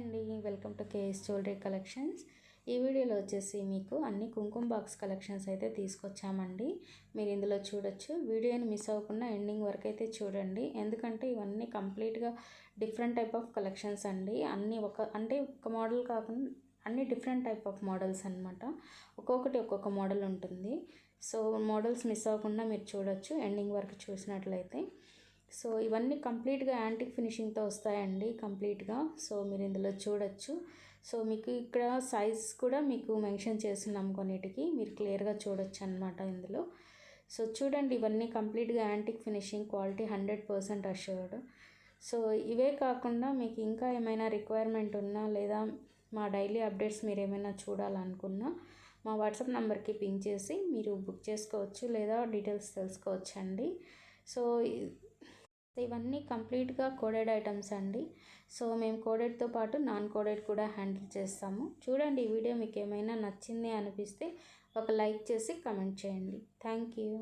అండి, welcome to KS jewellery collections. ఈ వీడియోలో వచ్చేసి మీకు అన్ని కుంకుమ బాక్స్ కలెక్షన్స్ అయితే తీసుకొచ్చామండి. మీరు ఇందులో చూడొచ్చు. వీడియోని మిస్ అవ్వకుండా ఎండింగ్ వరకు అయితే చూడండి, ఎందుకంటే ఇవన్నీ కంప్లీట్గా డిఫరెంట్ టైప్ ఆఫ్ కలెక్షన్స్ అండి. అన్నీ ఒక మోడల్ కాకుండా అన్ని డిఫరెంట్ టైప్ ఆఫ్ మోడల్స్ అనమాట. ఒక్కొక్కటి ఒక్కొక్క మోడల్ ఉంటుంది. సో మోడల్స్ మిస్ అవ్వకుండా మీరు చూడొచ్చు ఎండింగ్ వరకు చూసినట్లయితే. సో ఇవన్నీ కంప్లీట్గా యాంటిక్ ఫినిషింగ్తో వస్తాయండి కంప్లీట్గా. సో మీరు ఇందులో చూడొచ్చు. సో మీకు ఇక్కడ సైజ్ కూడా మీకు మెన్షన్ చేస్తున్నాం, కొన్నిటికి మీరు క్లియర్గా చూడొచ్చు అనమాట ఇందులో. సో చూడండి, ఇవన్నీ కంప్లీట్గా antique finishing, quality 100% assured. So ఇవే కాకుండా మీకు ఇంకా ఏమైనా రిక్వైర్మెంట్ ఉన్నా లేదా మా డైలీ అప్డేట్స్ మీరు ఏమైనా చూడాలనుకున్నా మా వాట్సాప్ నెంబర్కి పింక్ చేసి మీరు బుక్ చేసుకోవచ్చు లేదా డీటెయిల్స్ తెలుసుకోవచ్చు అండి. సో ఇవన్నీ కంప్లీట్గా కోడెడ్ ఐటమ్స్ అండి. సో మేము కోడెడ్తో పాటు నాన్ కోడెడ్ కూడా హ్యాండిల్ చేస్తాము. చూడండి, ఈ వీడియో మీకు ఏమైనా నచ్చింది అనిపిస్తే ఒక లైక్ చేసి కమెంట్ చేయండి. Thank you.